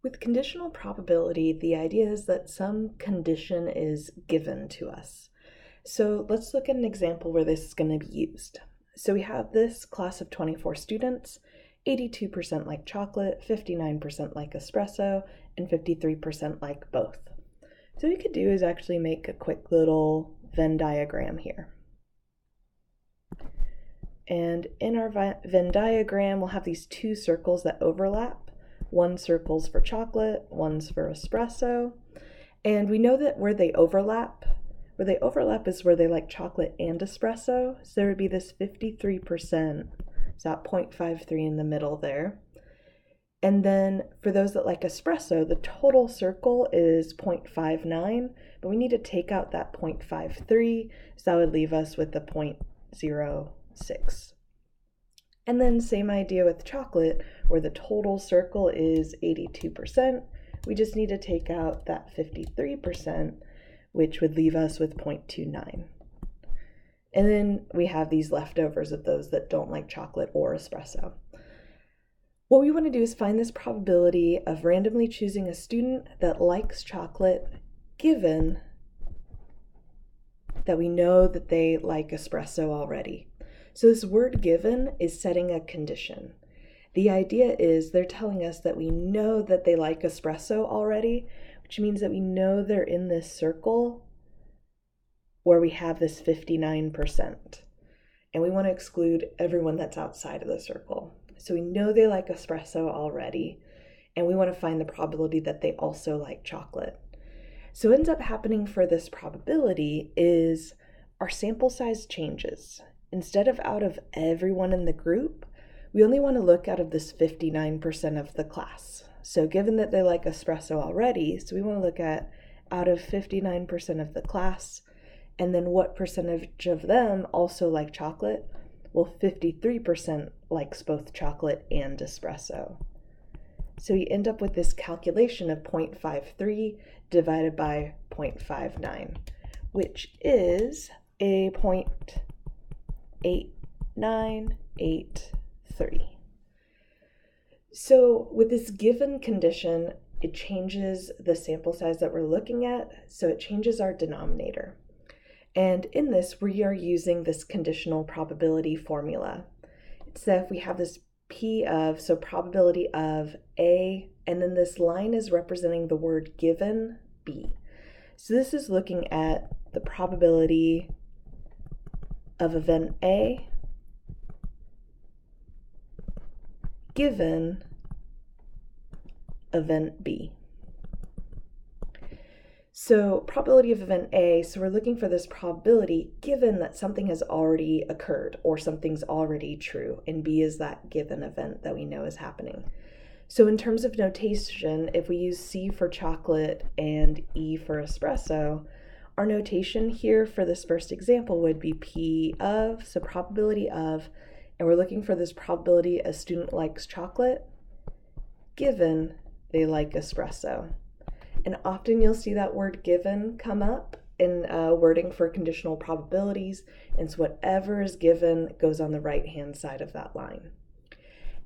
With conditional probability, the idea is that some condition is given to us. So let's look at an example where this is going to be used. So we have this class of 24 students, 82% like chocolate, 59% like espresso, and 53% like both. So what we could do is actually make a quick little Venn diagram here. And in our Venn diagram, we'll have these two circles that overlap. One circle's for chocolate, one's for espresso. And we know that where they overlap is where they like chocolate and espresso. So there would be this 53%, so that 0.53 in the middle there. And then for those that like espresso, the total circle is 0.59, but we need to take out that 0.53, so that would leave us with the 0.06. And then same idea with chocolate, where the total circle is 82%. We just need to take out that 53%, which would leave us with 0.29. And then we have these leftovers of those that don't like chocolate or espresso. What we want to do is find this probability of randomly choosing a student that likes chocolate, given that we know that they like espresso already. So this word given is setting a condition. The idea is they're telling us that we know that they like espresso already, which means that we know they're in this circle where we have this 59%. And we want to exclude everyone that's outside of the circle. So we know they like espresso already, and we want to find the probability that they also like chocolate. So what ends up happening for this probability is our sample size changes. Instead of out of everyone in the group, we only want to look out of this 59% of the class. So given that they like espresso already, so we want to look at out of 59% of the class, and then what percentage of them also like chocolate? Well, 53% likes both chocolate and espresso. So you end up with this calculation of 0.53 divided by 0.59, which is a 0.8983. So with this given condition, it changes the sample size that we're looking at, so it changes our denominator. And in this, we are using this conditional probability formula. It's that if we have this P of, so probability of A, and then this line is representing the word given, B. So this is looking at the probability of event A given event B. So probability of event A, so we're looking for this probability given that something has already occurred or something's already true, and B is that given event that we know is happening. So in terms of notation, if we use C for chocolate and E for espresso, our notation here for this first example would be P of, so probability of, and we're looking for this probability a student likes chocolate given they like espresso. And often you'll see that word given come up in wording for conditional probabilities, and so whatever is given goes on the right-hand side of that line.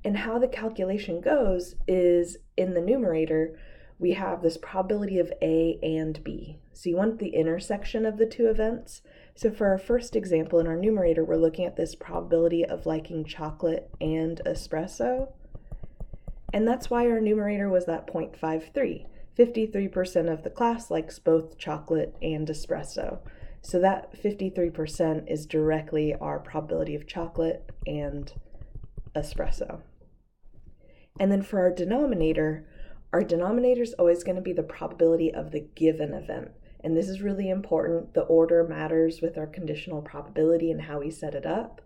And how the calculation goes is in the numerator, we have this probability of A and B. So you want the intersection of the two events. So for our first example in our numerator, we're looking at this probability of liking chocolate and espresso. And that's why our numerator was that 0.53. 53% of the class likes both chocolate and espresso. So that 53% is directly our probability of chocolate and espresso. And then for our denominator is always going to be the probability of the given event. And this is really important. The order matters with our conditional probability and how we set it up.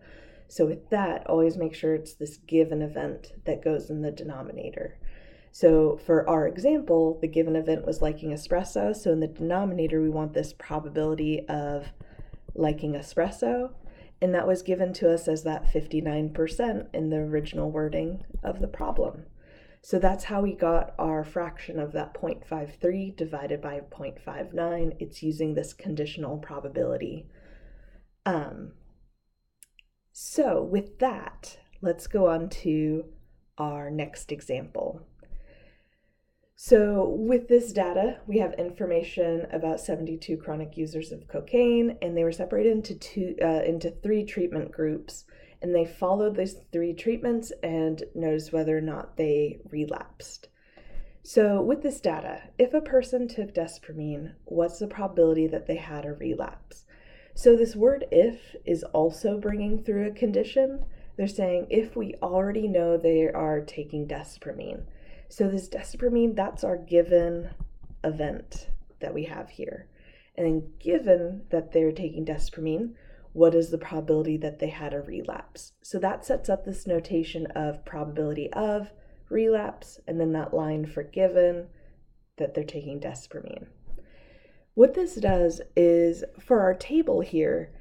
So with that, always make sure it's this given event that goes in the denominator. So for our example, the given event was liking espresso. So in the denominator, we want this probability of liking espresso. And that was given to us as that 59% in the original wording of the problem. So that's how we got our fraction of that 0.53 divided by 0.59. It's using this conditional probability. So with that, let's go on to our next example. So with this data, we have information about 72 chronic users of cocaine, and they were separated into three treatment groups, and they followed those three treatments and noticed whether or not they relapsed. So with this data, if a person took desipramine, what's the probability that they had a relapse? So this word if is also bringing through a condition. They're saying if we already know they are taking desipramine. So this desipramine, that's our given event that we have here. And then given that they're taking desipramine, what is the probability that they had a relapse? So that sets up this notation of probability of relapse, and then that line for given that they're taking desipramine. What this does is, for our table here,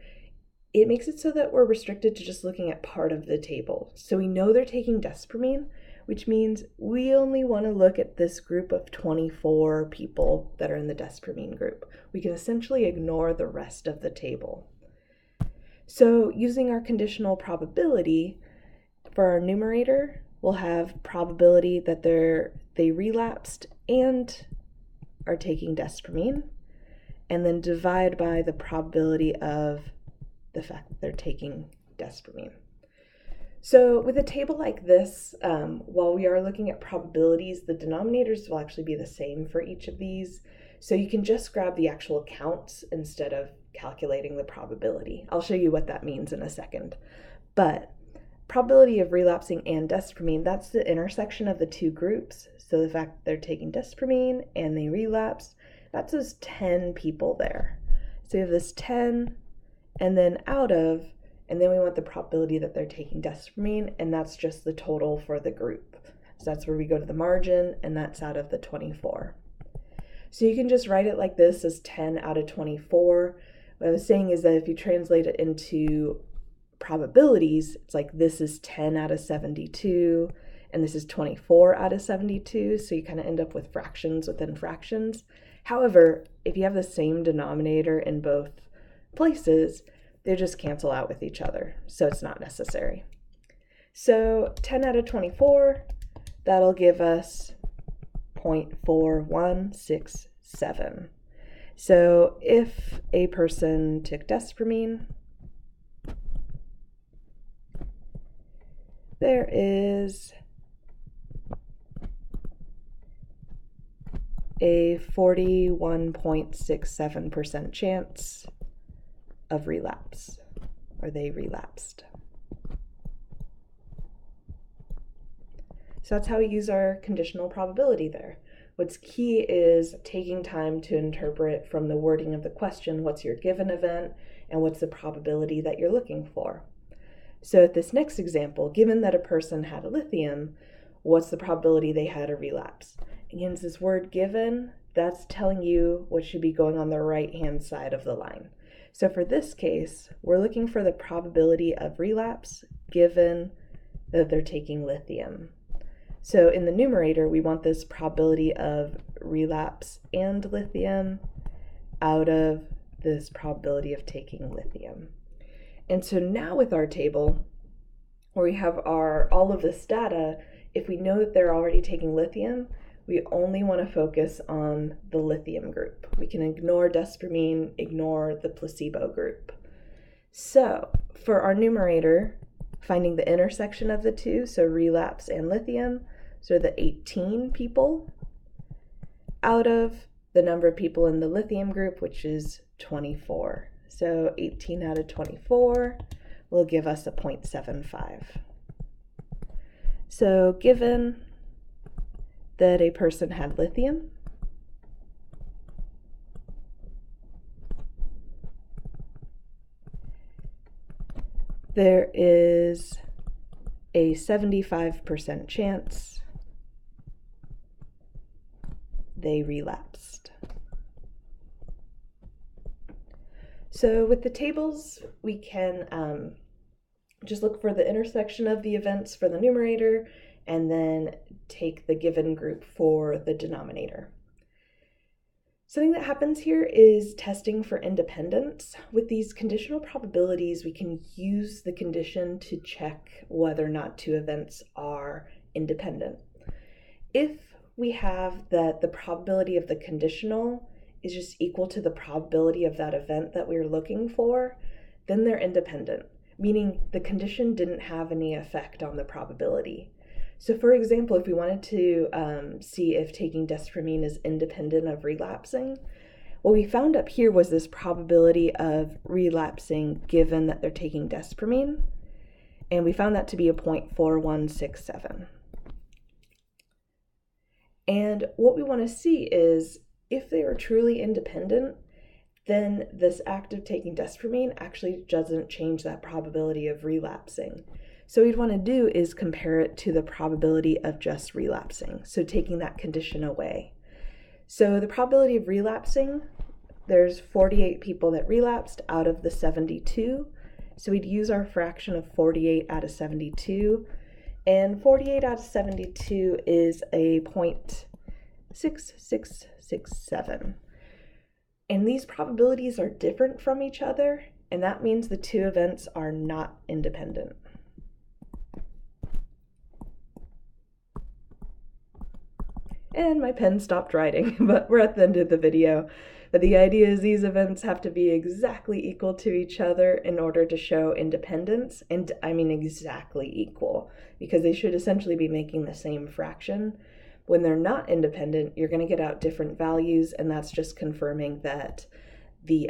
it makes it so that we're restricted to just looking at part of the table. So we know they're taking desipramine, which means we only want to look at this group of 24 people that are in the desipramine group. We can essentially ignore the rest of the table. So using our conditional probability, for our numerator, we'll have probability that they relapsed and are taking desipramine, and then divide by the probability of the fact that they're taking desipramine. So with a table like this, while we are looking at probabilities, the denominators will actually be the same for each of these. So you can just grab the actual counts instead of calculating the probability. I'll show you what that means in a second. But probability of relapsing and desipramine, that's the intersection of the two groups. So the fact that they're taking desipramine and they relapse, that's those 10 people there. So you have this 10, and then and then we want the probability that they're taking desipramine, and that's just the total for the group. So that's where we go to the margin, and that's out of the 24. So you can just write it like this as 10 out of 24. What I was saying is that if you translate it into probabilities, it's like this is 10 out of 72, and this is 24 out of 72, so you kind of end up with fractions within fractions. However, if you have the same denominator in both places, they just cancel out with each other, so it's not necessary. So 10 out of 24, that'll give us 0.4167. So if a person took desipramine, there is a 41.67% chance of relapse, or they relapsed. So that's how we use our conditional probability there. What's key is taking time to interpret from the wording of the question, what's your given event, and what's the probability that you're looking for. So at this next example, given that a person had a lithium, what's the probability they had a relapse? Again, it's this word given, that's telling you what should be going on the right-hand side of the line. So for this case, we're looking for the probability of relapse given that they're taking lithium. So in the numerator, we want this probability of relapse and lithium out of this probability of taking lithium. And so now with our table, where we have all of this data, if we know that they're already taking lithium, we only want to focus on the lithium group. We can ignore desipramine, ignore the placebo group. So for our numerator, finding the intersection of the two, so relapse and lithium, so the 18 people out of the number of people in the lithium group, which is 24. So 18 out of 24 will give us a 0.75. So given that a person had lithium, there is a 75% chance they relapsed. So with the tables, we can just look for the intersection of the events for the numerator and then take the given group for the denominator. Something that happens here is testing for independence. With these conditional probabilities, we can use the condition to check whether or not two events are independent. If we have that the probability of the conditional is just equal to the probability of that event that we're looking for, then they're independent, meaning the condition didn't have any effect on the probability. So for example, if we wanted to see if taking desipramine is independent of relapsing, what we found up here was this probability of relapsing given that they're taking desipramine, and we found that to be a 0.4167. And what we want to see is if they are truly independent, then this act of taking desipramine actually doesn't change that probability of relapsing. So what we'd want to do is compare it to the probability of just relapsing, so taking that condition away. So the probability of relapsing, there's 48 people that relapsed out of the 72. So we'd use our fraction of 48 out of 72. And 48 out of 72 is a 0.6667. And these probabilities are different from each other, and that means the two events are not independent. And my pen stopped writing, but we're at the end of the video. But the idea is these events have to be exactly equal to each other in order to show independence, and I mean exactly equal, because they should essentially be making the same fraction. When they're not independent, you're going to get out different values, and that's just confirming that the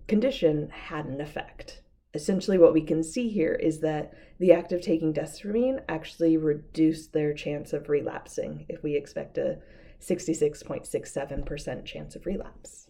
condition had an effect. Essentially what we can see here is that the act of taking desipramine actually reduced their chance of relapsing if we expect a 66.67% chance of relapse.